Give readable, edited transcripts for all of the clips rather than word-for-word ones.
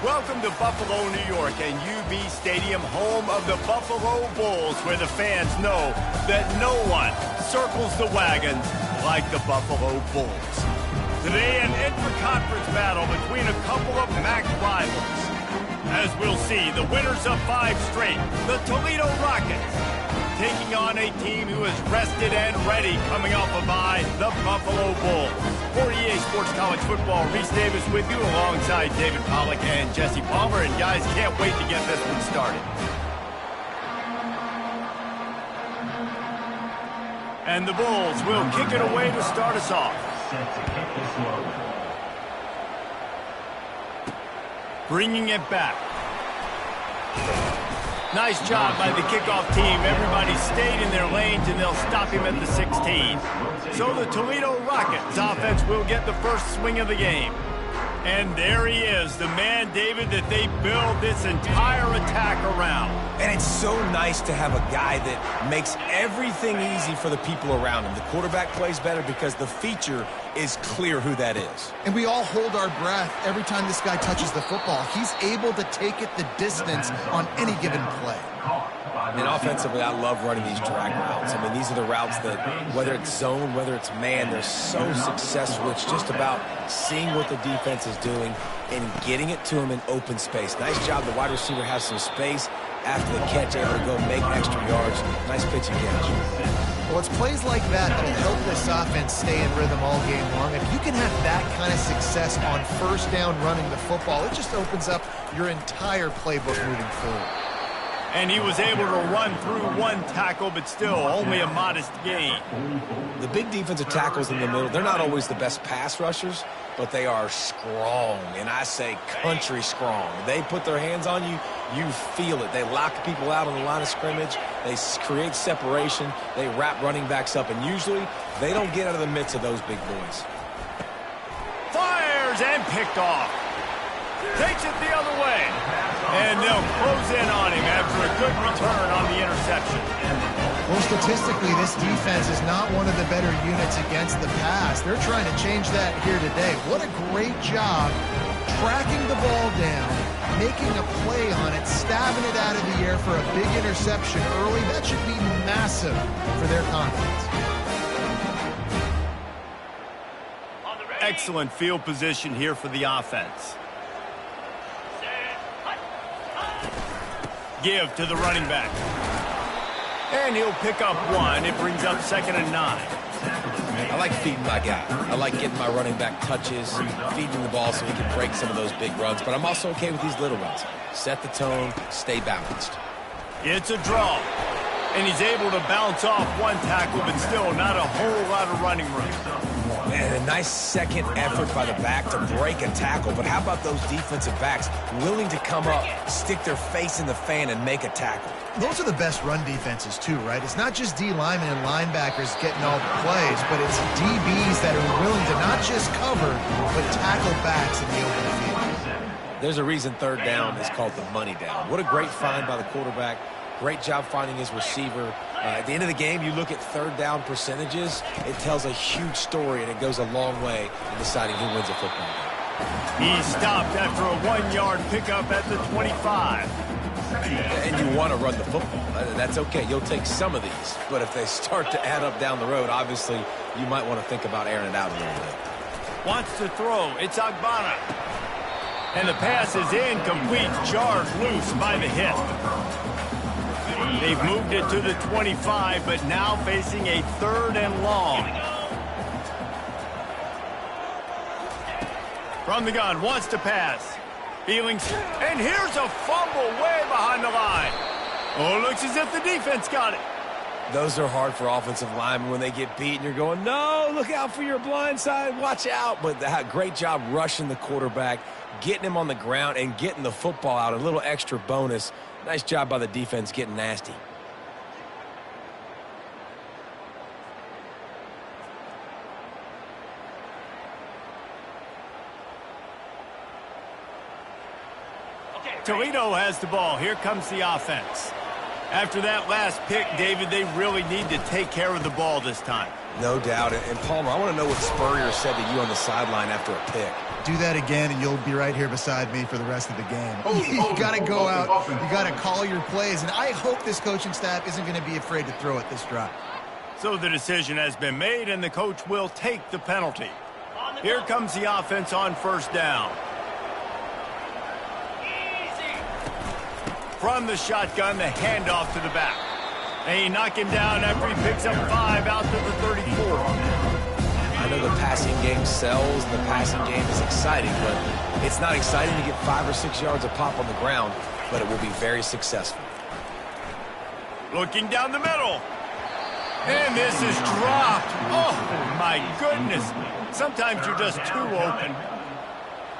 Welcome to Buffalo, New York, and UB Stadium, home of the Buffalo Bulls, where the fans know that no one circles the wagons like the Buffalo Bulls. Today, an intra-conference battle between a couple of MAC rivals. As we'll see, the winners of 5 straight, the Toledo Rockets, taking on a team who is rested and ready coming off a bye, the Buffalo Bulls. For EA Sports College Football, Reese Davis with you alongside David Pollack and Jesse Palmer. And guys, can't wait to get this one started. And the Bulls will kick it away to start us off. Bringing it back. Nice job by the kickoff team. Everybody stayed in their lanes, and they'll stop him at the 16. So the Toledo Rockets offense will get the first swing of the game. And there he is, the man, David, that they build this entire attack around. And it's so nice to have a guy that makes everything easy for the people around him. The quarterback plays better because the feature is clear who that is. And we all hold our breath every time this guy touches the football. He's able to take it the distance on any given play. And offensively, I love running these drag routes. I mean, these are the routes that, whether it's zone, whether it's man, they're so successful. It's just about seeing what the defense is doing and getting it to him in open space. Nice job. The wide receiver has some space after the catch, able to go make extra yards. Nice pitch and catch. Well, it's plays like that that'll help this offense stay in rhythm all game long. If you can have that kind of success on first down running the football, it just opens up your entire playbook moving forward. And he was able to run through 1 tackle, but still only a modest gain. The big defensive tackles in the middle, they're not always the best pass rushers, but they are strong, and I say country strong. They put their hands on you, you feel it. They lock people out on the line of scrimmage. They create separation. They wrap running backs up, and usually they don't get out of the midst of those big boys. Fires and picked off. Takes it the other way. And they'll close in on him after a good return on the interception. Well, statistically, this defense is not one of the better units against the pass. They're trying to change that here today. What a great job tracking the ball down, making a play on it, stabbing it out of the air for a big interception early. That should be massive for their confidence. Excellent field position here for the offense. Give to the running back. And he'll pick up 1. It brings up 2nd and 9. I like feeding my guy. I like getting my running back touches, feeding the ball so he can break some of those big runs. But I'm also okay with these little ones. Set the tone, stay balanced. It's a draw. And he's able to bounce off 1 tackle, but still not a whole lot of running room. Man, a nice second effort by the back to break a tackle. But how about those defensive backs willing to come up, stick their face in the fan, and make a tackle? Those are the best run defenses, too, right? It's not just D linemen and linebackers getting all the plays, but it's DBs that are willing to not just cover, but tackle backs in the open field. There's a reason 3rd down is called the money down. What a great find by the quarterback. Great job finding his receiver. At the end of the game, you look at 3rd down percentages. It tells a huge story, and it goes a long way in deciding who wins a football game. He stopped after a 1-yard pickup at the 25. And you want to run the football. That's okay. You'll take some of these. But if they start to add up down the road, obviously, you might want to think about airing it out a little bit. Wants to throw. It's Agbana. And the pass is incomplete. Jarred loose by the hit. They've moved it to the 25, but now facing a 3rd and long. From the gun, wants to pass. Feelings, and here's a fumble way behind the line. Oh, looks as if the defense got it. Those are hard for offensive linemen when they get beat, and you're going, no, look out for your blind side, watch out. But great job rushing the quarterback, getting him on the ground, and getting the football out. A little extra bonus. Nice job by the defense getting nasty. Toledo has the ball. Here comes the offense. After that last pick, David, they really need to take care of the ball this time. No doubt. And Palmer, I want to know what Spurrier said to you on the sideline after a pick. Do that again, and you'll be right here beside me for the rest of the game. You got to go out. You got to call your plays, and I hope this coaching staff isn't going to be afraid to throw it this drive. So the decision has been made, and the coach will take the penalty. Here comes the offense on first down. From the shotgun, the handoff to the back. And he knocked him down after he picks up 5 out to the 34. I know the passing game sells, the passing game is exciting, but it's not exciting to get 5 or 6 yards of pop on the ground, but it will be very successful. Looking down the middle. And this is dropped. Oh, my goodness. Sometimes you're just too open.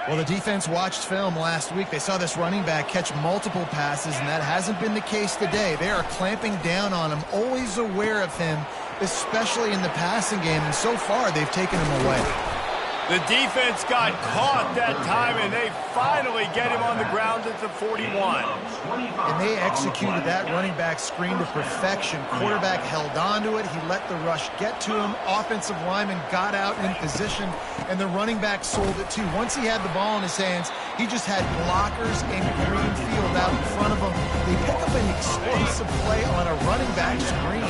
Well, the defense watched film last week. They saw this running back catch multiple passes, and that hasn't been the case today. They are clamping down on him, always aware of him, especially in the passing game, and so far they've taken him away. The defense got caught that time, and they finally get him on the ground at the 41. And they executed that running back screen to perfection. Quarterback held on to it. He let the rush get to him. Offensive lineman got out in position, and the running back sold it too. Once he had the ball in his hands, he just had blockers and green field out in front of him. They pick up an explosive play on a running back screen.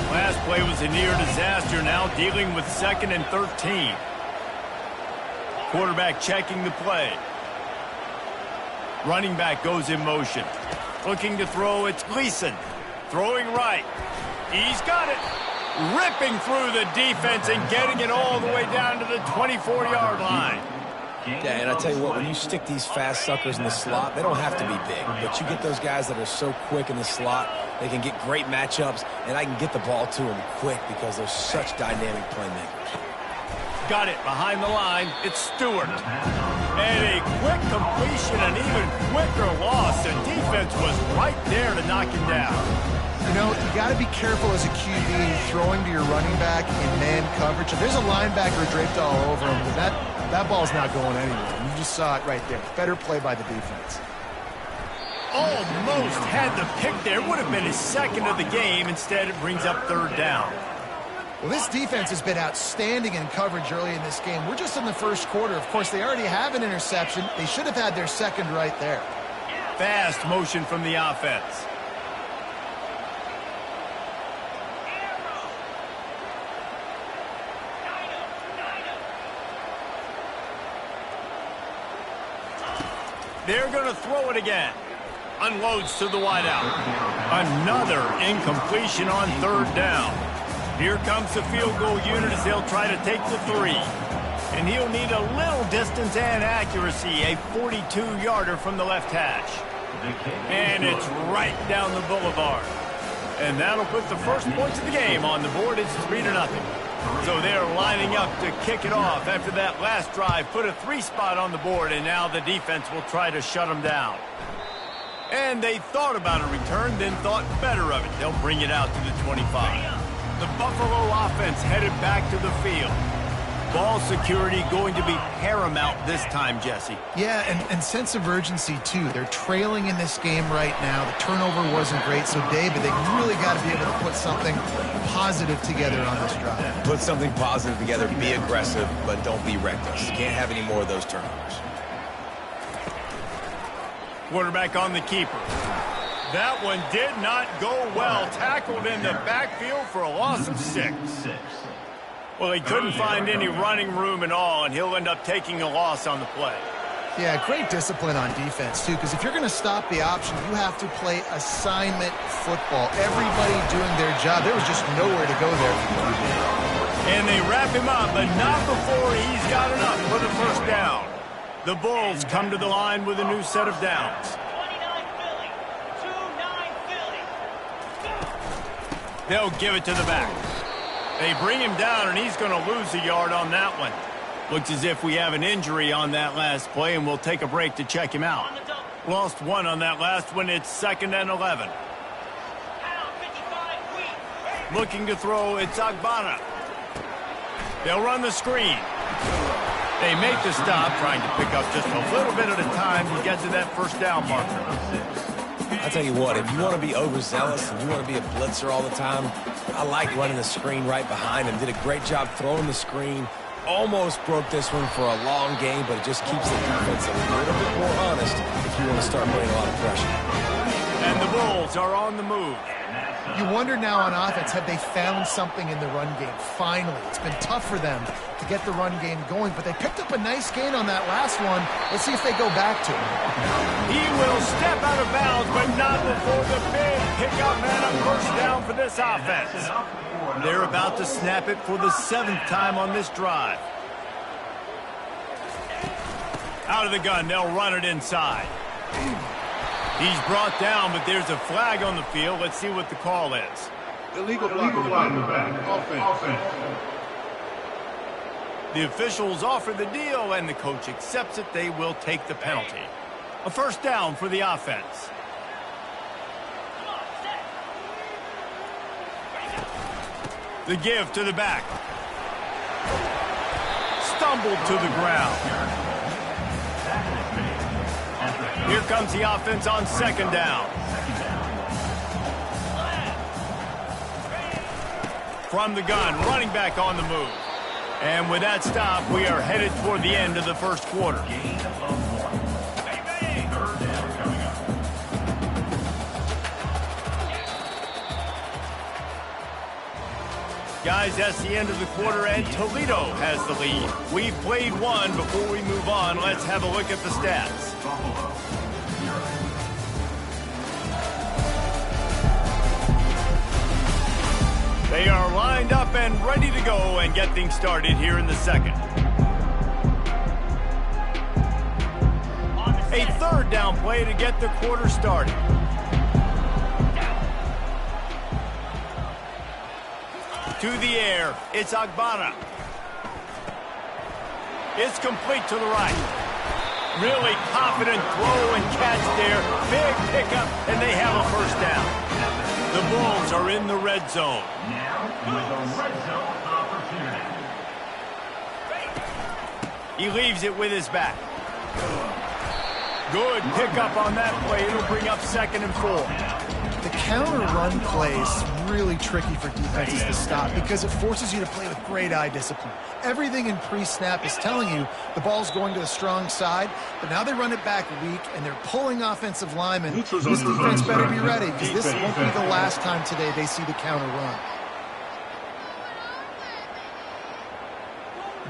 Last play was a near disaster, now dealing with 2nd and 13. Quarterback checking the play. Running back goes in motion. Looking to throw, it's Gleason. Throwing right. He's got it. Ripping through the defense and getting it all the way down to the 24-yard line. Yeah, and I tell you what, when you stick these fast suckers in the slot, they don't have to be big. But you get those guys that are so quick in the slot, they can get great matchups, and I can get the ball to them quick because they're such dynamic playmakers. Got it behind the line. It's Stewart. And a quick completion, an even quicker loss. The defense was right there to knock him down. You know, you got to be careful as a QB throwing to your running back in man coverage. If there's a linebacker draped all over him, that ball's not going anywhere. You just saw it right there. Better play by the defense. Almost had the pick there. Would have been his 2nd of the game. Instead, it brings up 3rd down. Well, this defense has been outstanding in coverage early in this game. We're just in the first quarter. Of course, they already have an interception. They should have had their 2nd right there. Fast motion from the offense. They're going to throw it again. Unloads to the wideout. Another incompletion on 3rd down. Here comes the field goal unit as they'll try to take the 3. And he'll need a little distance and accuracy, a 42-yarder from the left hash. And it's right down the boulevard. And that'll put the first points of the game on the board. It's 3-0. So they're lining up to kick it off after that last drive. Put a 3 spot on the board, and now the defense will try to shut them down. And they thought about a return, then thought better of it. They'll bring it out to the 25. The Buffalo offense headed back to the field. Ball security going to be paramount this time, Jesse. Yeah, and sense of urgency, too. They're trailing in this game right now. The turnover wasn't great, so David, they really got to be able to put something positive together on this drive. Put something positive together, be aggressive, but don't be reckless. You can't have any more of those turnovers. Quarterback on the keeper. That one did not go well. Tackled in the backfield for a loss of 6. Well, he couldn't find any running room at all, and he'll end up taking a loss on the play. Yeah, great discipline on defense, too, because if you're going to stop the option, you have to play assignment football. Everybody doing their job. There was just nowhere to go there. And they wrap him up, but not before he's got enough for the 1st down. The Bulls come to the line with a new set of downs. They'll give it to the back. They bring him down, and he's going to lose a yard on that one. Looks as if we have an injury on that last play, and we'll take a break to check him out. Lost 1 on that last one. It's 2nd and 11. Looking to throw, it's Agbana. They'll run the screen. They make the stop, trying to pick up just a little bit at a time to get to that 1st down marker. I'll tell you what, if you want to be overzealous and you want to be a blitzer all the time, I like running the screen right behind him. Did a great job throwing the screen. Almost broke this one for a long game, but it just keeps the defense a little bit more honest if you want to start putting a lot of pressure. And the Bulls are on the move. You wonder now on offense, have they found something in the run game? Finally, it's been tough for them to get the run game going, but they picked up a nice gain on that last one. Let's see if they go back to it. He will step out of bounds, but not before the big pickup and a first down for this offense. They're about to snap it for the 7th time on this drive. Out of the gun, they'll run it inside. He's brought down, but there's a flag on the field. Let's see what the call is. Illegal flag in the back. Offense. The officials offer the deal, and the coach accepts it. They will take the penalty. A first down for the offense. The give to the back. Stumbled to the ground. Here comes the offense on 2nd down. From the gun, running back on the move. And with that stop, we are headed toward the end of the first quarter. Guys, that's the end of the quarter, and Toledo has the lead. We've played one. Before we move on, let's have a look at the stats. They are lined up and ready to go and get things started here in the second. A 3rd down play to get the quarter started. To the air, it's Agbana. It's complete to the right. Really confident throw and catch there. Big pickup, and they have a first down. The Bulls are in the red zone. Now with a red zone opportunity. He leaves it with his back. Good pickup on that play. It'll bring up 2nd and 4. The counter run play is really tricky for defenses to stop because it forces you to play with great eye discipline. Everything in pre-snap is telling you the ball's going to the strong side, but now they run it back weak, and they're pulling offensive linemen. This defense better be ready because this won't be the last time today they see the counter run.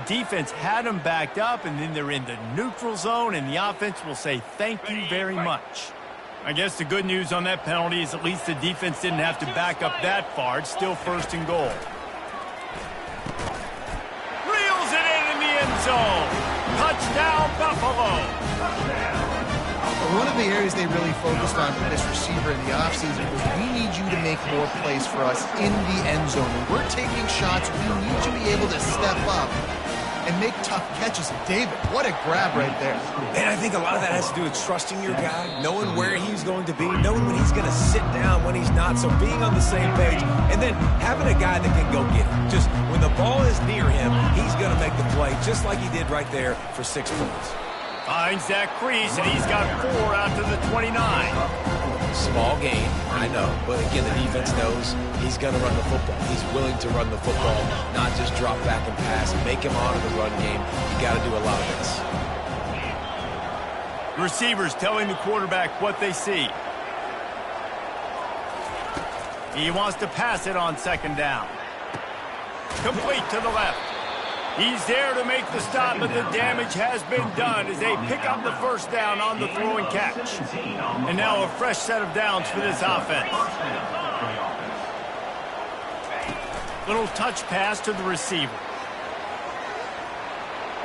Defense had them backed up, and then they're in the neutral zone, and the offense will say thank you very much. I guess the good news on that penalty is at least the defense didn't have to back up that far. It's still 1st and goal. Reels it in the end zone. Touchdown, Buffalo. One of the areas they really focused on for this receiver in the offseason was we need you to make more plays for us in the end zone. When we're taking shots, we need you to be able to step up and make tough catches. And David, what a grab right there. Man, I think a lot of that has to do with trusting your guy, knowing where he's going to be, knowing when he's going to sit down, when he's not, so being on the same page, and then having a guy that can go get it. Just when the ball is near him, he's going to make the play, just like he did right there for 6 points. Finds that crease, and he's got 4 out to the 29. Small gain, I know, but again, the defense knows he's going to run the football. He's willing to run the football, not just drop back and pass, make him honor the run game. You got to do a lot of this. Receivers telling the quarterback what they see. He wants to pass it on 2nd down. Complete to the left. He's there to make the stop, but the damage has been done as they pick up the first down on the throw and catch. And now a fresh set of downs for this offense. Little touch pass to the receiver.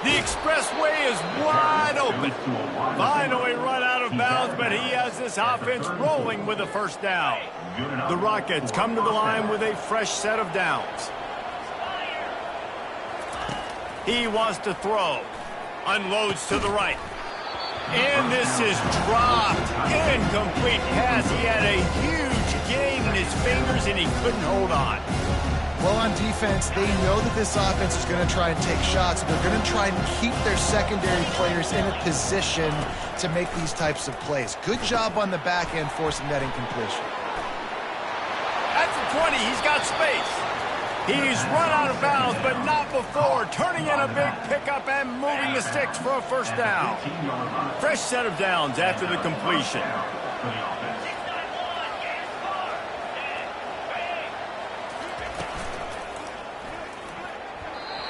The expressway is wide open. Finally run out of bounds, but he has this offense rolling with a first down. The Rockets come to the line with a fresh set of downs. He wants to throw. Unloads to the right. And this is dropped. Incomplete pass. He had a huge gain in his fingers, and he couldn't hold on. Well, on defense, they know that this offense is going to try and take shots. They're going to try and keep their secondary players in a position to make these types of plays. Good job on the back end forcing that incompletion. That's 20. He's got space. He's run out of bounds, but not before turning in a big pickup and moving the sticks for a first down. Fresh set of downs after the completion.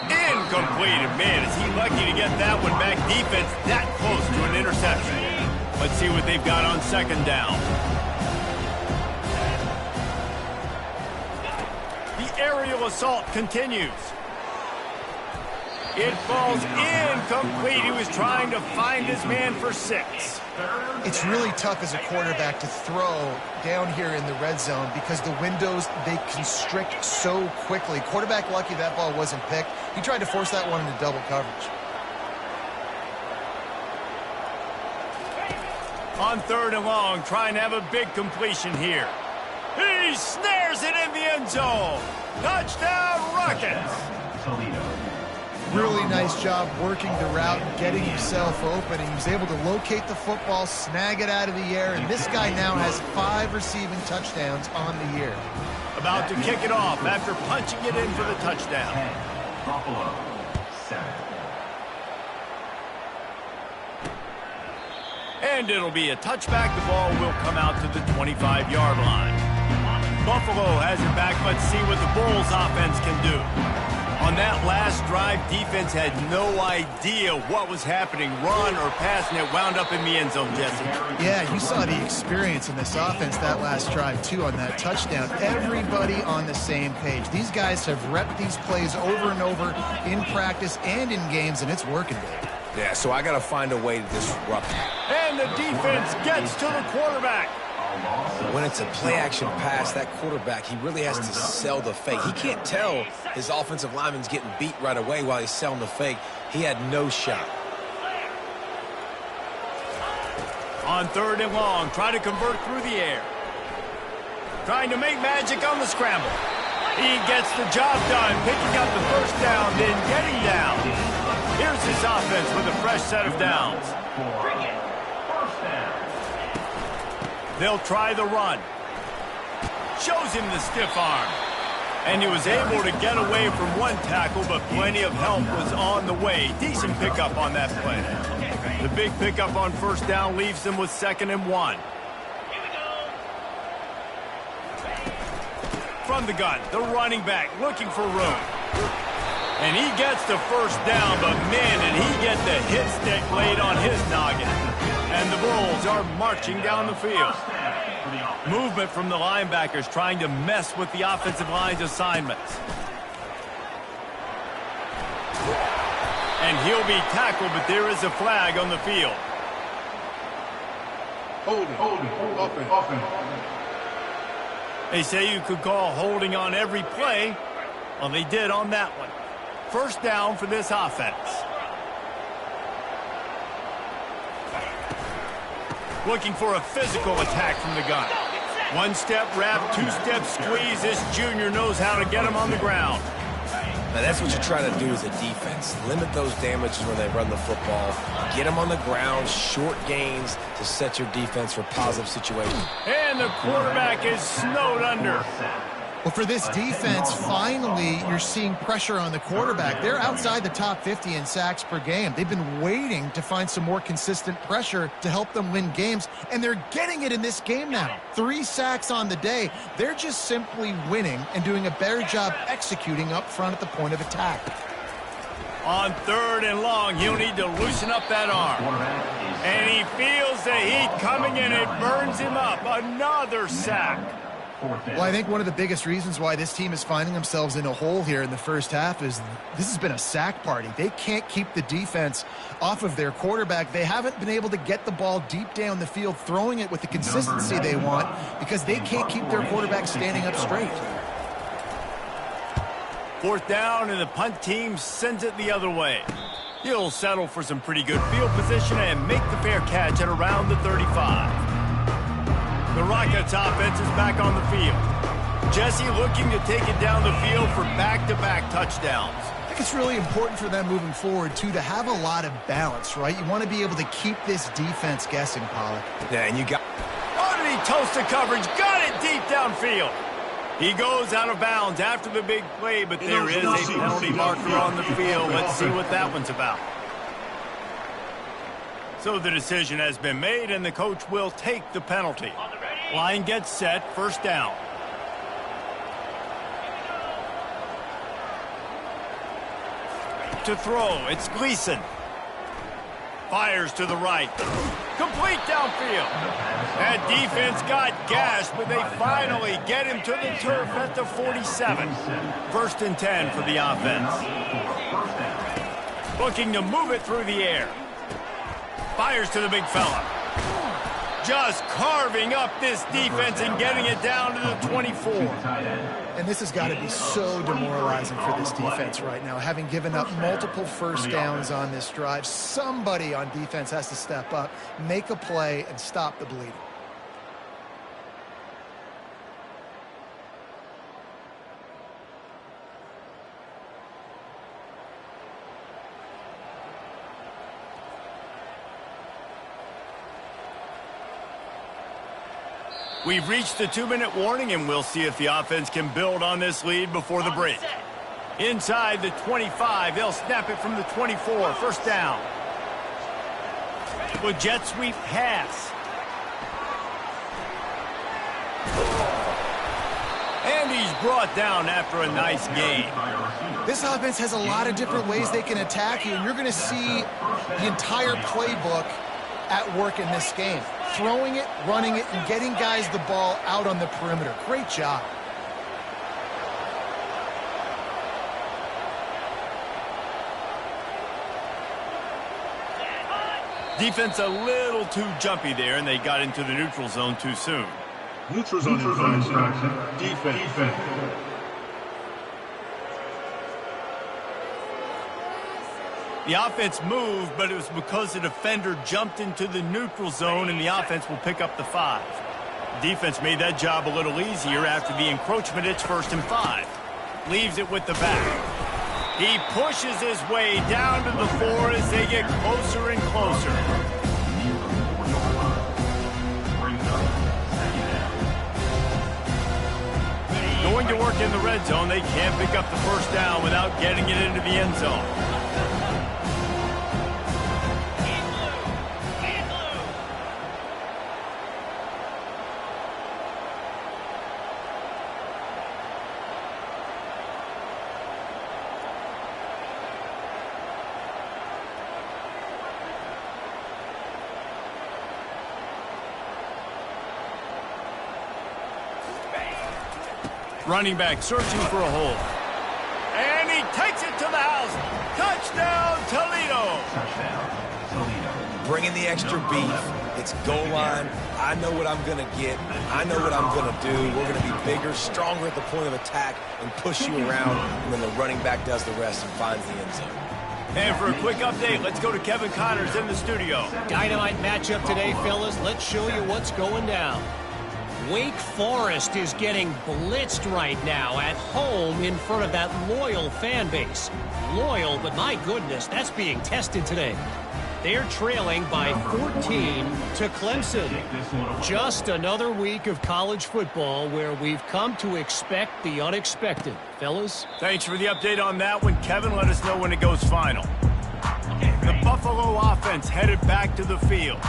Incomplete. Man, is he lucky to get that one back. Defense that close to an interception. Let's see what they've got on second down. The aerial assault continues. It falls incomplete. He was trying to find his man for 6. It's really tough as a quarterback to throw down here in the red zone because the windows, they constrict so quickly. Quarterback lucky that ball wasn't picked. He tried to force that one into double coverage. On third and long, trying to have a big completion here. He snares it in the end zone. Touchdown, Rockets. Toledo. Really nice job working the route and getting himself open. He was able to locate the football, snag it out of the air, and this guy now has 5 receiving touchdowns on the year. About to kick it off after punching it in for the touchdown. Buffalo 7. And it'll be a touchback. The ball will come out to the 25-yard line. Buffalo has it back. Let's see what the Bulls offense can do. On that last drive, defense had no idea what was happening, run or pass, and it wound up in the end zone, Jesse. Yeah, you saw the experience in this offense that last drive, too, on that touchdown. Everybody on the same page. These guys have repped these plays over and over in practice and in games, and it's working, baby. Yeah, so I got to find a way to disrupt it. And the defense gets to the quarterback. When it's a play-action pass, that quarterback, he really has to sell the fake. He can't tell his offensive lineman's getting beat right away while he's selling the fake. He had no shot. On third and long, try to convert through the air. Trying to make magic on the scramble. He gets the job done, picking up the first down, then getting down. Here's his offense with a fresh set of downs. They'll try the run. Shows him the stiff arm. And he was able to get away from one tackle, but plenty of help was on the way. Decent pickup on that play. The big pickup on first down leaves them with 2nd and 1. From the gun, the running back looking for room. And he gets the first down, but man, did he get the hit stick laid on his noggin. And the Bulls are marching down the field. Movement from the linebackers trying to mess with the offensive line's assignments. And he'll be tackled, but there is a flag on the field. Holding. They say you could call holding on every play. Well, they did on that one. First down for this offense. Looking for a physical attack from the gun. One-step wrap, two-step squeeze. This junior knows how to get him on the ground. Now, that's what you try to do as a defense. Limit those damages when they run the football. Get them on the ground, short gains to set your defense for positive situations. And the quarterback is snowed under. Well, for this defense, finally, you're seeing pressure on the quarterback. They're outside the top 50 in sacks per game. They've been waiting to find some more consistent pressure to help them win games, and they're getting it in this game now. 3 sacks on the day. They're just simply winning and doing a better job executing up front at the point of attack. On third and long, he'll need to loosen up that arm. And he feels the heat coming in. It burns him up. Another sack. Well, I think one of the biggest reasons why this team is finding themselves in a hole here in the first half is this has been a sack party. They can't keep the defense off of their quarterback. They haven't been able to get the ball deep down the field, throwing it with the consistency they want because they can't keep their quarterback standing up straight. Fourth down, and the punt team sends it the other way. He'll settle for some pretty good field position and make the fair catch at around the 35. The Rockets offense is back on the field. Jesse looking to take it down the field for back-to-back touchdowns. I think it's really important for them moving forward, too, to have a lot of balance, right? You want to be able to keep this defense guessing, Pollock. Yeah, and you got... Oh, did he toast the coverage? Got it deep downfield. He goes out of bounds after the big play, but there is a penalty marker on the field. Let's see what that one's about. So the decision has been made, and the coach will take the penalty. Line gets set, first down. To throw, it's Gleason. Fires to the right. Complete downfield. That defense got gashed, but they finally get him to the turf at the 47. First and 10 for the offense. Looking to move it through the air. Fires to the big fella. Just carving up this defense and getting it down to the 24. And this has got to be so demoralizing for this defense right now. Having given up multiple first downs on this drive, somebody on defense has to step up, make a play, and stop the bleeding. We've reached the 2-minute warning, and we'll see if the offense can build on this lead before the break. Inside the 25, they'll snap it from the 24. First down. With jet sweep pass. And he's brought down after a nice gain. This offense has a lot of different ways they can attack you, and you're going to see the entire playbook at work in this game. Throwing it, running it, and getting guys the ball out on the perimeter. Great job. Defense a little too jumpy there, and they got into the neutral zone too soon. Neutral zone infraction. Defense. The offense moved, but it was because the defender jumped into the neutral zone, and the offense will pick up the 5. Defense made that job a little easier after the encroachment. It's first and 5. Leaves it with the back. He pushes his way down to the 4 as they get closer and closer. Going to work in the red zone, they can't pick up the first down without getting it into the end zone. Running back searching for a hole. And he takes it to the house. Touchdown, Toledo. Bringing the extra beef. It's goal line. I know what I'm going to get. I know what I'm going to do. We're going to be bigger, stronger at the point of attack, and push you around. And then the running back does the rest and finds the end zone. And for a quick update, let's go to Kevin Connors in the studio. Dynamite matchup today, fellas. Let's show you what's going down. Wake Forest is getting blitzed right now at home in front of that loyal fan base. Loyal, but my goodness, that's being tested today. They're trailing by 14 to Clemson. Just another week of college football where we've come to expect the unexpected. Fellas? Thanks for the update on that one, Kevin. Let us know when it goes final. The Buffalo offense headed back to the field.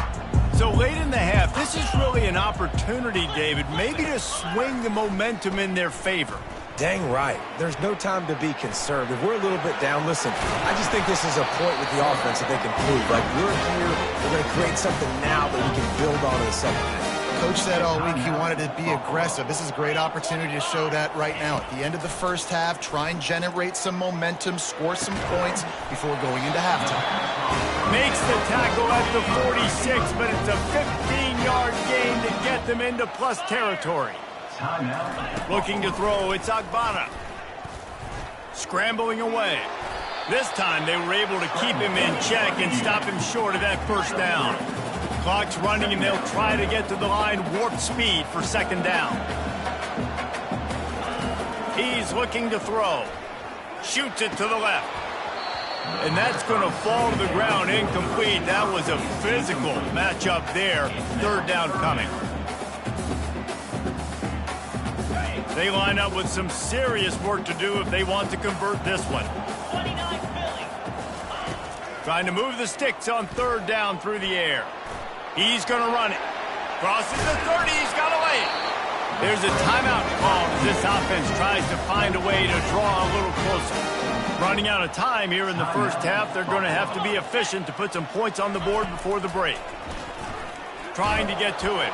So late in the half, this is really an opportunity, David, maybe to swing the momentum in their favor. Dang right. There's no time to be concerned. If we're a little bit down, listen, I just think this is a point with the offense that they can prove. Like, we're here, we're going to create something now that we can build on in the second half. Coach said all week he wanted to be aggressive. This is a great opportunity to show that right now. At the end of the first half, try and generate some momentum, score some points before going into halftime. Makes the tackle at the 46, but it's a 15-yard gain to get them into plus territory. Looking to throw, it's Agbana. Scrambling away. This time they were able to keep him in check and stop him short of that first down. Clock's running and they'll try to get to the line warp speed for second down. He's looking to throw. Shoots it to the left. And that's going to fall to the ground incomplete. That was a physical matchup there. Third down coming. They line up with some serious work to do if they want to convert this one. Trying to move the sticks on third down through the air. He's going to run it. Crosses the 30. He's got away. There's a timeout call as this offense tries to find a way to draw a little closer. Running out of time here in the first half, they're going to have to be efficient to put some points on the board before the break. Trying to get to it.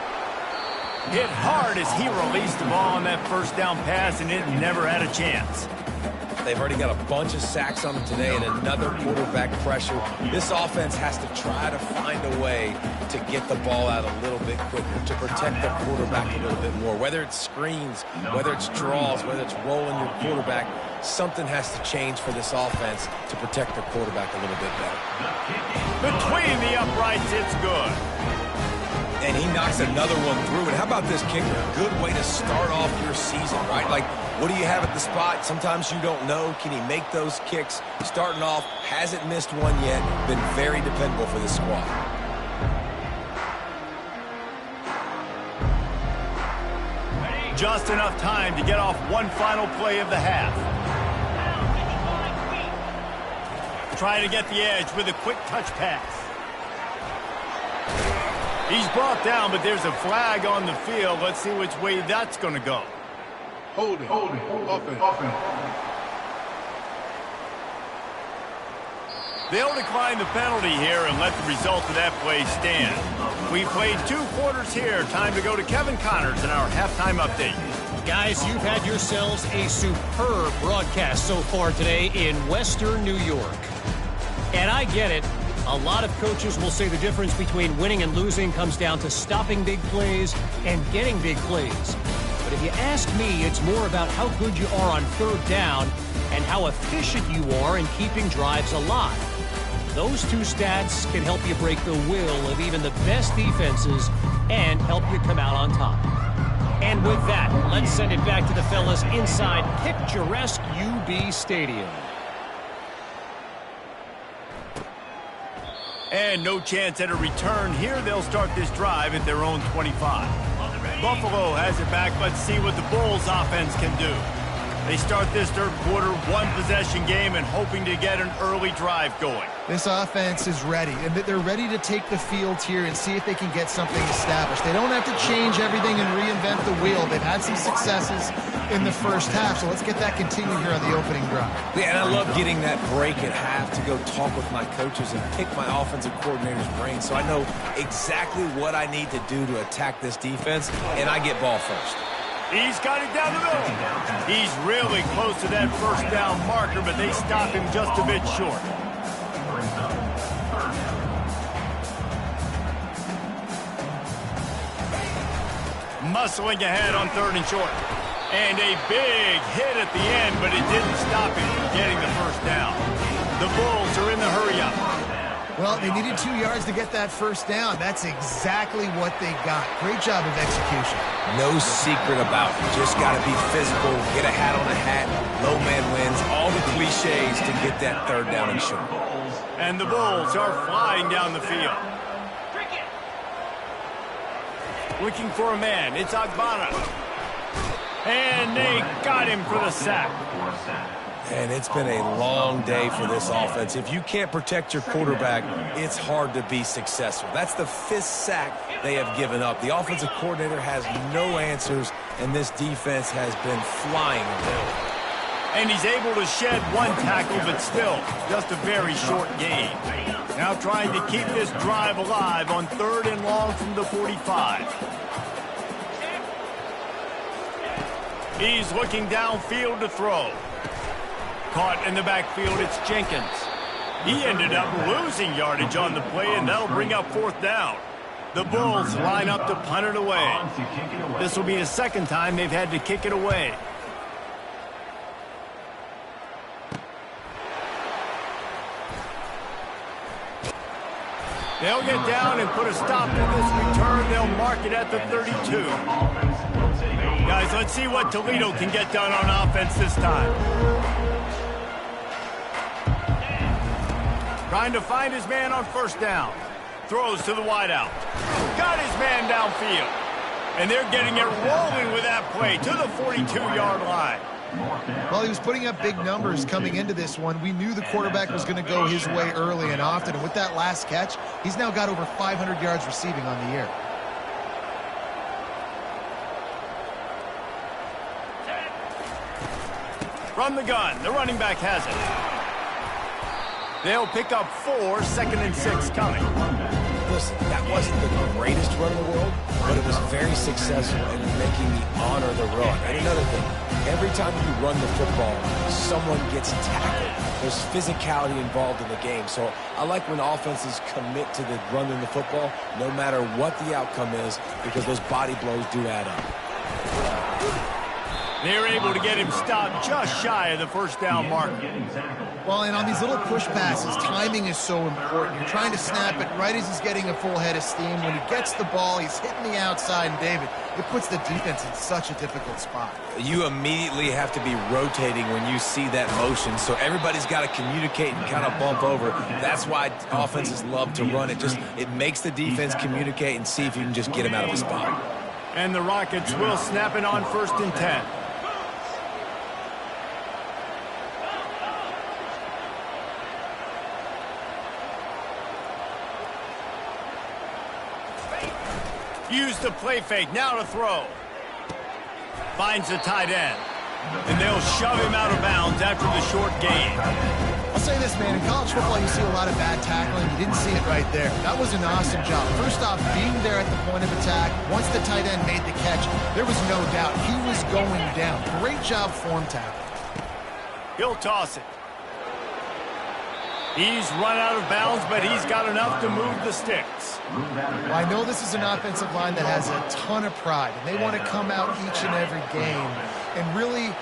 Hit hard as he released the ball on that first down pass, and it never had a chance. They've already got a bunch of sacks on them today and another quarterback pressure. This offense has to try to find a way to get the ball out a little bit quicker, to protect the quarterback a little bit more. Whether it's screens, whether it's draws, whether it's rolling your quarterback, something has to change for this offense to protect the quarterback a little bit better. Between the uprights, it's good. And he knocks another one through. And how about this kicker? A good way to start off your season, right? Like, what do you have at the spot? Sometimes you don't know. Can he make those kicks? Starting off, hasn't missed one yet. Been very dependable for this squad. Just enough time to get off one final play of the half. Trying to get the edge with a quick touch pass. He's brought down, but there's a flag on the field. Let's see which way that's going to go. Holding. Offense. They'll decline the penalty here and let the result of that play stand. We played 2 quarters here. Time to go to Kevin Connors in our halftime update. Guys, you've had yourselves a superb broadcast so far today in Western New York. And I get it. A lot of coaches will say the difference between winning and losing comes down to stopping big plays and getting big plays. But if you ask me, it's more about how good you are on third down and how efficient you are in keeping drives alive. Those 2 stats can help you break the will of even the best defenses and help you come out on top. And with that, let's send it back to the fellas inside picturesque UB Stadium. And no chance at a return here. They'll start this drive at their own 25. Buffalo has it back. Let's see what the Bulls offense can do. They start this third quarter, 1-possession game, and hoping to get an early drive going. This offense is ready, and they're ready to take the field here and see if they can get something established. They don't have to change everything and reinvent the wheel. They've had some successes in the first half, so let's get that continued here on the opening drive. Yeah, and I love getting that break at half to go talk with my coaches and pick my offensive coordinator's brain so I know exactly what I need to do to attack this defense, and I get ball first. He's got it down the middle. He's really close to that first down marker, but they stop him just a bit short. Muscling ahead on 3rd and short. And a big hit at the end, but it didn't stop him from getting the first down. The Bulls are in the hurry-up. Well, they needed 2 yards to get that first down. That's exactly what they got. Great job of execution. No secret about it. Just got to be physical, get a hat on a hat, low man wins, all the cliches to get that 3rd down and short. And the Bulls are flying down the field. Looking for a man. It's Agbana. And they got him for the sack. And it's been a long day for this offense. If you can't protect your quarterback, it's hard to be successful. That's the 5th sack they have given up. The offensive coordinator has no answers, and this defense has been flying around. And he's able to shed 1 tackle, but still, just a very short gain. Now trying to keep this drive alive on 3rd and long from the 45. He's looking downfield to throw. Caught in the backfield, it's Jenkins. He ended up losing yardage on the play, and that'll bring up 4th down. The Bulls line up to punt it away. This will be the 2nd time they've had to kick it away. They'll get down and put a stop to this return. They'll mark it at the 32. Guys, let's see what Toledo can get done on offense this time. Trying to find his man on 1st down. Throws to the wideout. Got his man downfield. And they're getting it rolling with that play to the 42-yard line. Well, he was putting up big numbers coming into this one. We knew the quarterback was going to go his way early and often. And with that last catch, he's now got over 500 yards receiving on the year. From the gun, the running back has it. They'll pick up 4, 2nd and 6 coming. Listen, that wasn't the greatest run in the world, but it was very successful in making me honor the run. And another thing, every time you run the football, someone gets tackled. There's physicality involved in the game. So I like when offenses commit to the running the football, no matter what the outcome is, because those body blows do add up. They're able to get him stopped just shy of the first down mark. Well, and on these little push passes, timing is so important. You're trying to snap it right as he's getting a full head of steam. When he gets the ball, he's hitting the outside, and David, it puts the defense in such a difficult spot. You immediately have to be rotating when you see that motion, so everybody's got to communicate and kind of bump over. That's why offenses love to run it. It makes the defense communicate and see if you can just get him out of the spot. And the Rockets will snap it on 1st and 10. Use the play fake, now to throw. Finds the tight end. And they'll shove him out of bounds after the short gain. I'll say this, man, in college football you see a lot of bad tackling. You didn't see it right there. That was an awesome job. First off, being there at the point of attack. Once the tight end made the catch, there was no doubt he was going down. Great job form tackle. He'll toss it. He's run out of bounds, but he's got enough to move the sticks. Well, I know this is an offensive line that has a ton of pride, and they want to come out each and every game and really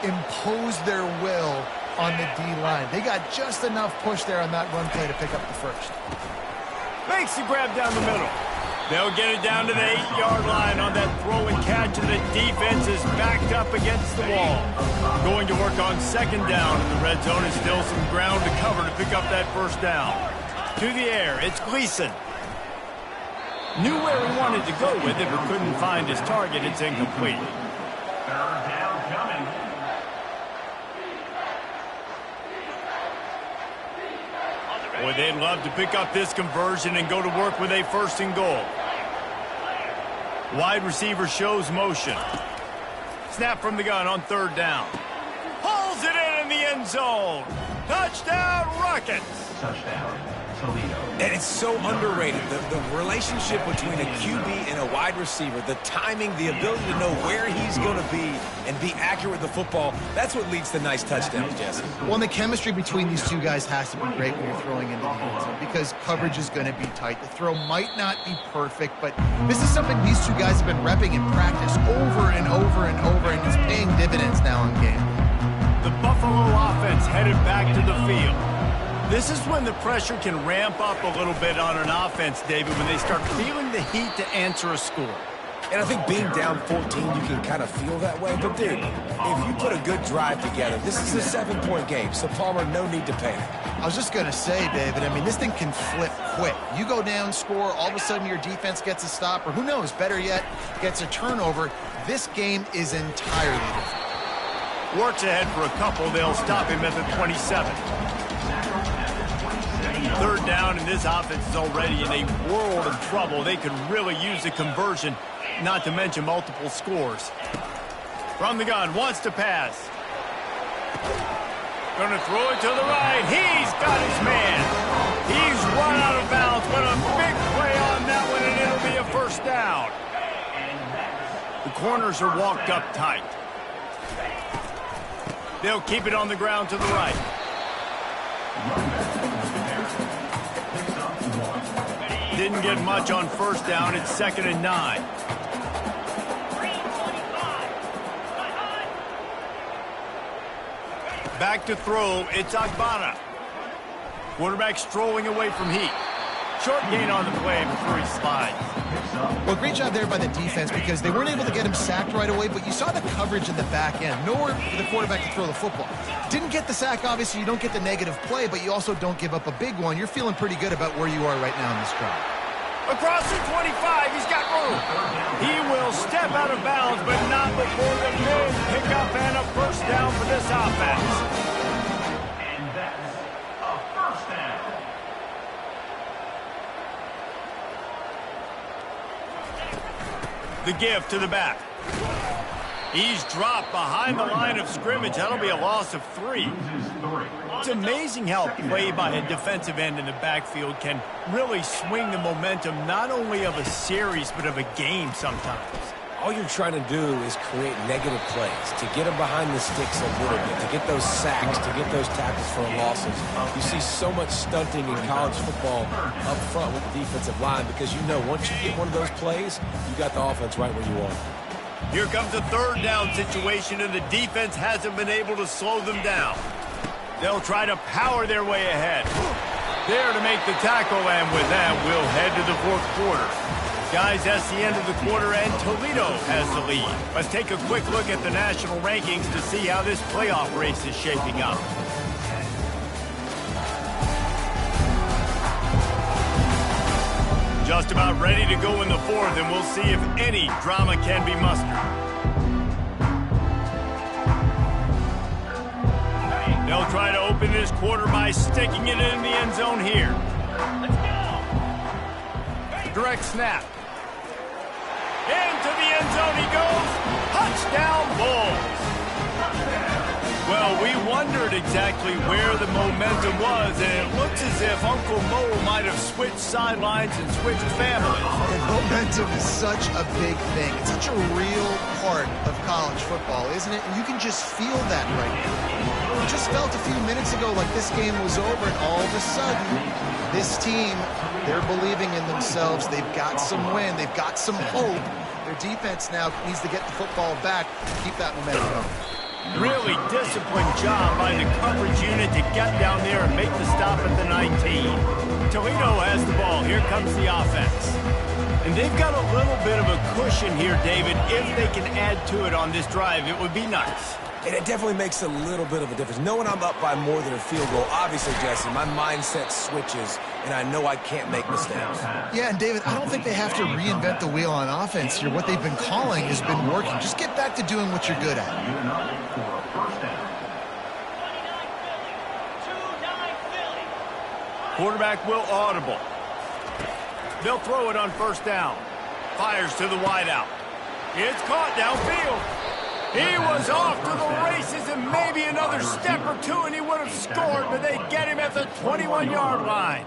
impose their will on the D-line. They got just enough push there on that run play to pick up the first. Makes the grab down the middle. They'll get it down to the 8-yard line on that throw and catch, and the defense is backed up against the wall. Going to work on 2nd down in the red zone, and still some ground to cover to pick up that first down. To the air, it's Gleason. Knew where he wanted to go with it, but couldn't find his target. It's incomplete. Boy, they'd love to pick up this conversion and go to work with a 1st and goal. Wide receiver shows motion. Snap from the gun on 3rd down. Pulls it in the end zone. Touchdown, Rockets. Touchdown, Toledo. And it's so underrated. The relationship between a QB and a wide receiver, the timing, the ability to know where he's going to be and be accurate with the football, that's what leads to nice touchdowns, Jesse. Well, and the chemistry between these two guys has to be great when you're throwing into the end zone because coverage is going to be tight. The throw might not be perfect, but this is something these two guys have been repping in practice over and over and over, and it's paying dividends now in game. The Buffalo offense headed back to the field. This is when the pressure can ramp up a little bit on an offense, David, when they start feeling the heat to answer a score. And I think being down 14, you can kind of feel that way. But, dude, if you put a good drive together, this is a 7-point game, so Palmer, no need to panic. I was just going to say, David, I mean, this thing can flip quick. You go down, score, all of a sudden your defense gets a stop, or who knows, better yet, gets a turnover. This game is entirely different. Works ahead for a couple. They'll stop him at the 27. 3rd down, and this offense is already in a world of trouble. They could really use a conversion, not to mention multiple scores. From the gun, wants to pass. Going to throw it to the right. He's got his man. He's run out of bounds, but a big play on that one, and it'll be a 1st down. The corners are walked up tight. They'll keep it on the ground to the right. Didn't get much on 1st down. It's 2nd and 9. Back to throw. It's Agbana. Quarterback strolling away from heat. Short gain on the play before he slides. Well, great job there by the defense because they weren't able to get him sacked right away, but you saw the coverage in the back end. Nowhere for the quarterback to throw the football. Didn't get the sack, obviously. You don't get the negative play, but you also don't give up a big one. You're feeling pretty good about where you are right now in this drive. Across the 25, he's got room. He will step out of bounds, but not before the big pickup and a first down for this offense. And that's a first down. The give to the back. He's dropped behind the line of scrimmage. That'll be a loss of 3. It's amazing how play by a defensive end in the backfield can really swing the momentum not only of a series but of a game sometimes. All you're trying to do is create negative plays, to get them behind the sticks a little bit, to get those sacks, to get those tackles for losses. You see so much stunting in college football up front with the defensive line because you know once you get one of those plays, you got the offense right where you want it. Here comes a third down situation, and the defense hasn't been able to slow them down. They'll try to power their way ahead. There to make the tackle, and with that, we'll head to the fourth quarter. Guys, that's the end of the quarter, and Toledo has the lead. Let's take a quick look at the national rankings to see how this playoff race is shaping up. Just about ready to go in the fourth, and we'll see if any drama can be mustered. They'll try to open this quarter by sticking it in the end zone here. Let's go! Direct snap. Into the end zone he goes. Touchdown, Bulls. Well, we wondered exactly where the momentum was, and it looks as if Uncle Mo might have switched sidelines and switched families. And momentum is such a big thing. It's such a real part of college football, isn't it? And you can just feel that right now. You just felt a few minutes ago like this game was over, and all of a sudden, this team, they're believing in themselves. They've got some wind. They've got some hope. Their defense now needs to get the football back and keep that momentum going. Really disciplined job by the coverage unit to get down there and make the stop at the 19. Toledo has the ball. Here comes the offense. And they've got a little bit of a cushion here, David. If they can add to it on this drive, it would be nice. And it definitely makes a little bit of a difference. Knowing I'm up by more than a field goal, obviously, Jesse, my mindset switches, and I know I can't make mistakes. Yeah, and David, I don't think they have to reinvent the wheel on offense here. What they've been calling has been working. Just get back to doing what you're good at. Quarterback will audible. They'll throw it on first down. Fires to the wideout. It's caught downfield. He was off to the races, and maybe another step or two, and he would have scored, but they get him at the 21-yard line.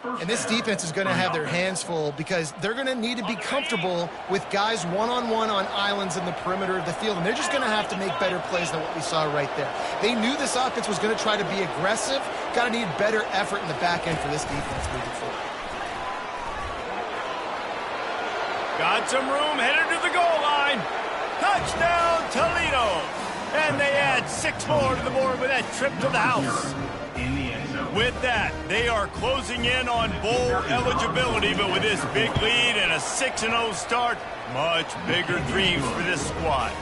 And this defense is going to have their hands full because they're going to need to be comfortable with guys one-on-one on islands in the perimeter of the field, and they're just going to have to make better plays than what we saw right there. They knew this offense was going to try to be aggressive. Got to need better effort in the back end for this defense moving forward. Got some room, headed to the goal line. Touchdown, Toledo! And they add 6 more to the board with that trip to the house. With that, they are closing in on bowl eligibility, but with this big lead and a 6-0 start, much bigger dreams for this squad.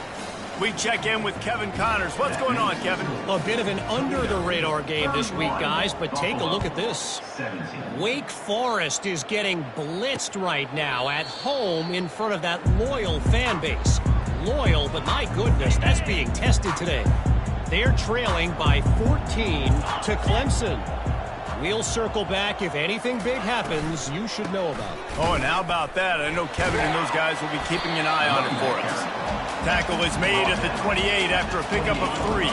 We check in with Kevin Connors. What's going on, Kevin? A bit of an under-the-radar game this week, guys, but take a look at this. Wake Forest is getting blitzed right now at home in front of that loyal fan base. Loyal, but my goodness, that's being tested today. They're trailing by 14 to Clemson. We'll circle back if anything big happens you should know about. Oh, and how about that? I know Kevin and those guys will be keeping an eye on it for us. Tackle is made at the 28 after a pickup of 3.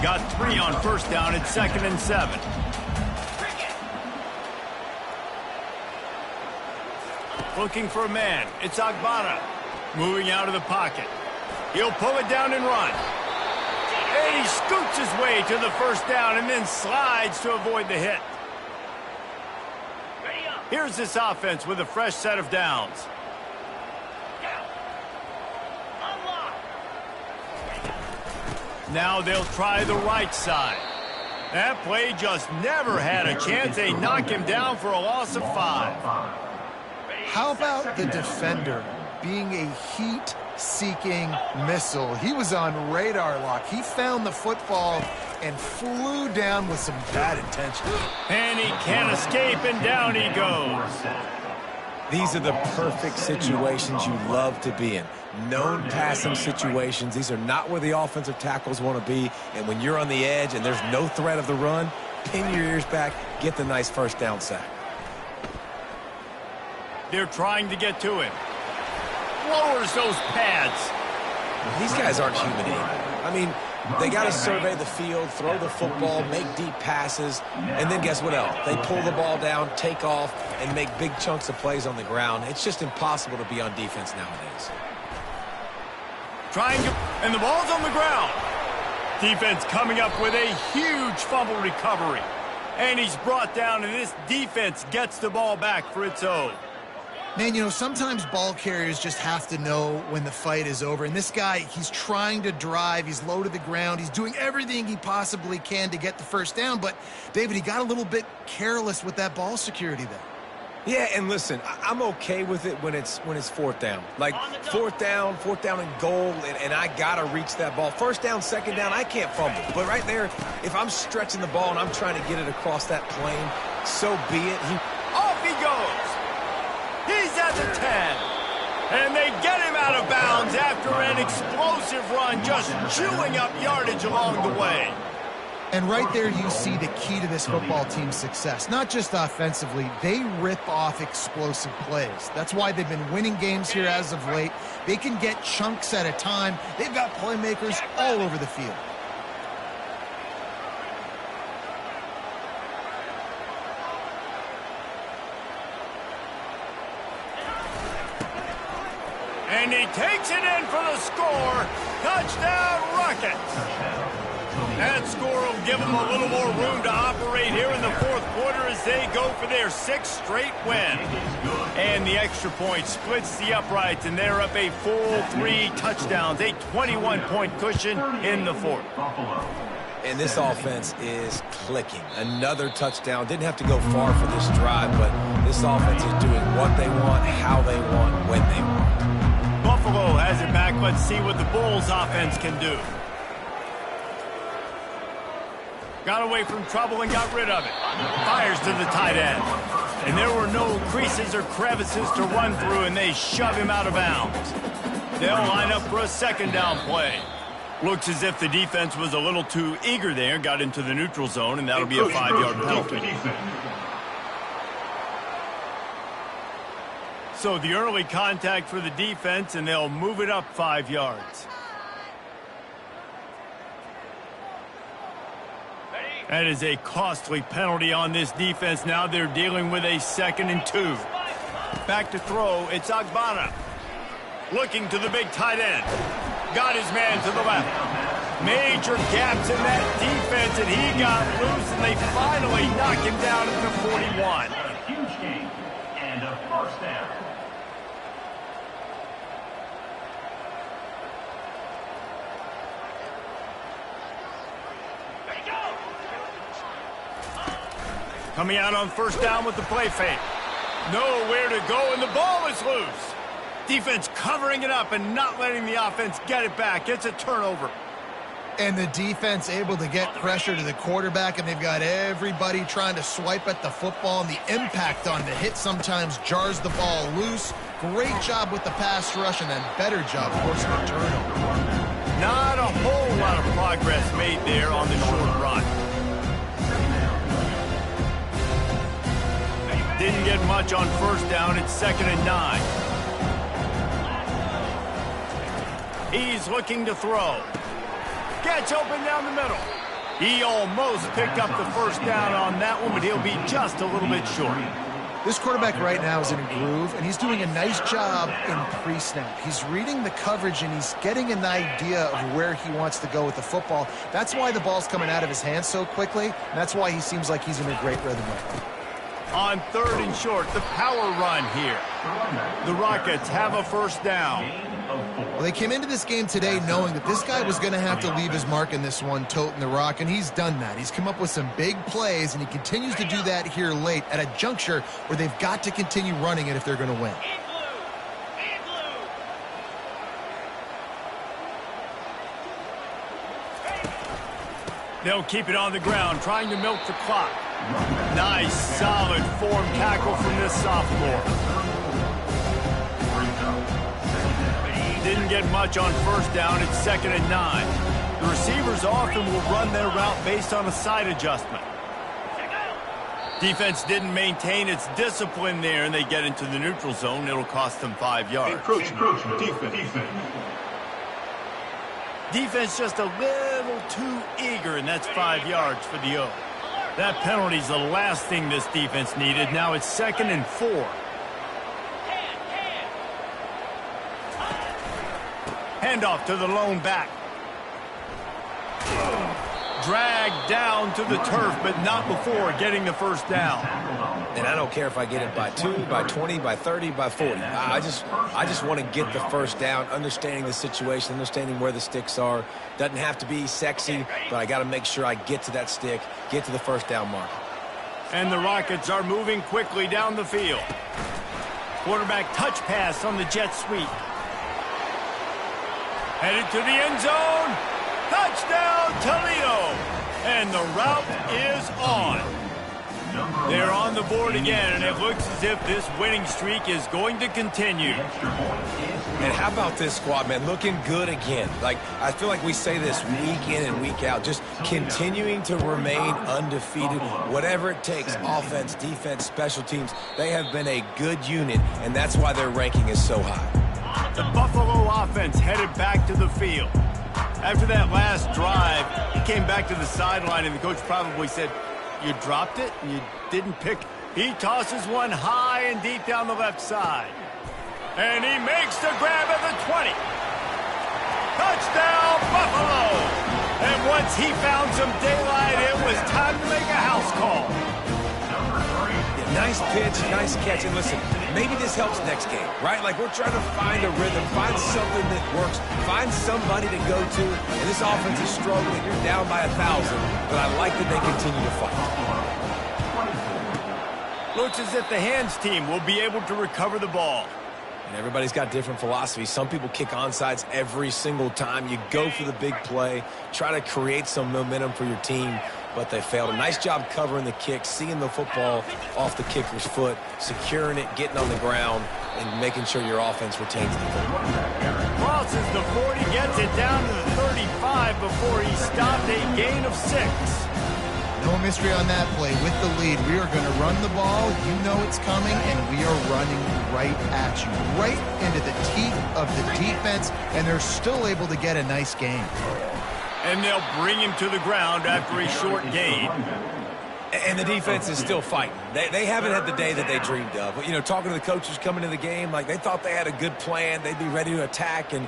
Got 3 on first down at 2nd and 7. Looking for a man. It's Agbada. Moving out of the pocket. He'll pull it down and run. And he scoots his way to the first down and then slides to avoid the hit. Here's this offense with a fresh set of downs. Now they'll try the right side. That play just never had a chance. They knock him down for a loss of 5. How about the defender being a heat-seeking missile? He was on radar lock. He found the football and flew down with some bad intention. And he can't escape, and down he goes. These are the perfect situations you love to be in. Known passing situations. These are not where the offensive tackles want to be. And when you're on the edge and there's no threat of the run, pin your ears back, get the nice first down sack. They're trying to get to him. Lowers those pads. These guys aren't human either. I mean, they got to survey the field, throw the football, make deep passes, and then guess what else? They pull the ball down, take off, and make big chunks of plays on the ground. It's just impossible to be on defense nowadays. Trying to, and the ball's on the ground. Defense coming up with a huge fumble recovery. And he's brought down, and this defense gets the ball back for its own. Man, you know, sometimes ball carriers just have to know when the fight is over. And this guy, he's trying to drive. He's low to the ground. He's doing everything he possibly can to get the first down. But, David, he got a little bit careless with that ball security there. Yeah, and listen, I'm okay with it when it's fourth down. Like, fourth down and goal, and I got to reach that ball. First down, second down, I can't fumble. But right there, if I'm stretching the ball and I'm trying to get it across that plane, so be it. Off he goes. He's at the 10. And they get him out of bounds after an explosive run, just chewing up yardage along the way. And right there you see the key to this football team's success. Not just offensively, they rip off explosive plays. That's why they've been winning games here as of late. They can get chunks at a time. They've got playmakers all over the field. And he takes it in for the score. Touchdown, Rockets. That score will give them a little more room to operate here in the fourth quarter as they go for their sixth straight win. And the extra point splits the uprights, and they're up a full 3 touchdowns, a 21-point cushion in the fourth. And this offense is clicking. Another touchdown. Didn't have to go far for this drive, but this offense is doing what they want, how they want, when they want. Buffalo has it back. Let's see what the Bulls offense can do. Got away from trouble and got rid of it. Fires to the tight end. And there were no creases or crevices to run through, and they shove him out of bounds. They'll line up for a second down play. Looks as if the defense was a little too eager there, got into the neutral zone, and that'll be a 5-yard penalty. So the early contact for the defense, and they'll move it up 5 yards. That is a costly penalty on this defense. Now they're dealing with a 2nd and 2. Back to throw, it's Agbana. Looking to the big tight end. Got his man to the left. Major gaps in that defense, and he got loose, and they finally knock him down at the 41. A huge gain and a first down. Coming out on first down with the play fake. Nowhere to go, and the ball is loose. Defense covering it up and not letting the offense get it back. It's a turnover. And the defense able to get pressure to the quarterback, and they've got everybody trying to swipe at the football, and the impact on the hit sometimes jars the ball loose. Great job with the pass rush, and then better job forcing the turnover. Not a whole lot of progress made there on the short run. Didn't get much on first down. It's 2nd and 9. He's looking to throw. Gets open down the middle. He almost picked up the first down on that one, but he'll be just a little bit short. This quarterback right now is in a groove, and he's doing a nice job in pre-snap. He's reading the coverage, and he's getting an idea of where he wants to go with the football. That's why the ball's coming out of his hands so quickly, and that's why he seems like he's in a great rhythm right now. On 3rd and short, the power run here. The Rockets have a first down. Well, they came into this game today knowing that this guy was going to have to leave his mark in this one, toting the rock, and he's done that. He's come up with some big plays, and he continues to do that here late at a juncture where they've got to continue running it if they're going to win. They'll keep it on the ground, trying to milk the clock. Nice, solid form tackle from this sophomore. doesn't get much on first down. It's 2nd and 9. The receivers often will run their route based on a side adjustment. Defense didn't maintain its discipline there, and they get into the neutral zone. It'll cost them 5 yards. Encroachment. Defense. Defense just a little too eager, and that's 5 yards for the O. That penalty's the last thing this defense needed. Now it's 2nd and 4. Handoff to the lone back. Dragged down to the turf, but not before getting the first down. And I don't care if I get it by 2, by 20, by 30, by 40. I just want to get the first down, understanding the situation, understanding where the sticks are. Doesn't have to be sexy, but I got to make sure I get to that stick, get to the first down mark. And the Rockets are moving quickly down the field. Quarterback touch pass on the jet sweep. Headed to the end zone. Touchdown, Toledo! And the route is on. They're on the board again, and it looks as if this winning streak is going to continue. And how about this squad, man? Looking good again. Like, I feel like we say this week in and week out, just continuing to remain undefeated. Whatever it takes, offense, defense, special teams, they have been a good unit, and that's why their ranking is so high. The Buffalo offense headed back to the field. After that last drive, he came back to the sideline, and the coach probably said, "You dropped it, and you didn't pick." He tosses one high and deep down the left side. And he makes the grab at the 20. Touchdown, Buffalo! And once he found some daylight, it was time to make a house call. Nice pitch, nice catch, and listen, maybe this helps next game, right? Like, we're trying to find a rhythm, find something that works, find somebody to go to, and this offense is struggling. You're down by 1,000, but I like that they continue to fight. Looks as if the hands team will be able to recover the ball. And everybody's got different philosophies. Some people kick onside every single time. You go for the big play, try to create some momentum for your team, but they failed. A nice job covering the kick, seeing the football off the kicker's foot, securing it, getting on the ground, and making sure your offense retains the football. Crosses the 40, gets it down to the 35 before he stopped, a gain of 6. No mystery on that play. With the lead, we are going to run the ball. You know it's coming, and we are running right at you, right into the teeth of the defense, and they're still able to get a nice gain. And they'll bring him to the ground after a short gain. And the defense is still fighting. They haven't had the day that they dreamed of. You know, talking to the coaches coming into the game, like they thought they had a good plan. They'd be ready to attack and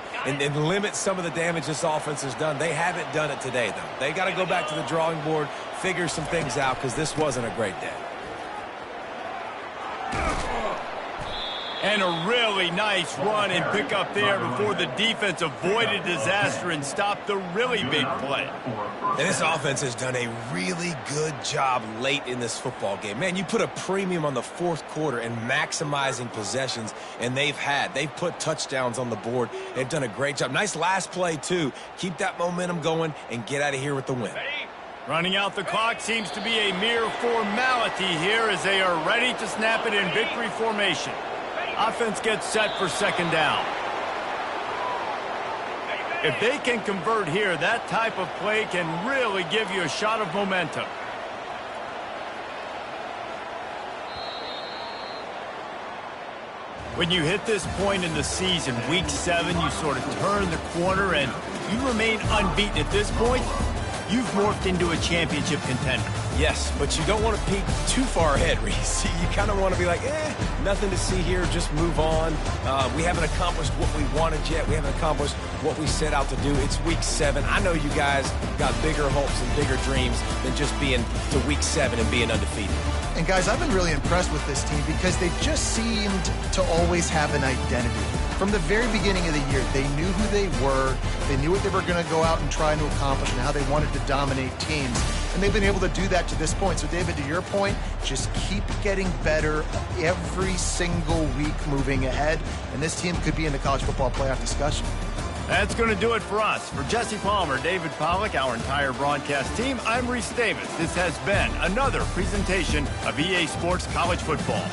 limit some of the damage this offense has done. They haven't done it today, though. They got to go back to the drawing board, figure some things out, because this wasn't a great day. And a really nice run and pick up there before the defense avoided disaster and stopped the really big play. And this offense has done a really good job late in this football game. Man, you put a premium on the fourth quarter and maximizing possessions, and they've put touchdowns on the board. They've done a great job. Nice last play, too. Keep that momentum going and get out of here with the win. Running out the clock seems to be a mere formality here as they are ready to snap it in victory formation. Offense gets set for second down. If they can convert here, that type of play can really give you a shot of momentum. When you hit this point in the season, week 7, you sort of turn the corner and you remain unbeaten at this point. You've morphed into a championship contender. Yes, but you don't want to peek too far ahead, Reese. You kind of want to be like, nothing to see here, just move on. We haven't accomplished what we wanted yet. We haven't accomplished what we set out to do. It's week 7. I know you guys got bigger hopes and bigger dreams than just being to week 7 and being undefeated. And guys, I've been really impressed with this team because they just seemed to always have an identity. From the very beginning of the year, they knew who they were, they knew what they were going to go out and try to accomplish and how they wanted to dominate teams. And they've been able to do that to this point. So, David, to your point, just keep getting better every single week moving ahead. And this team could be in the college football playoff discussion. That's going to do it for us. For Jesse Palmer, David Pollack, our entire broadcast team, I'm Reese Davis. This has been another presentation of EA Sports College Football.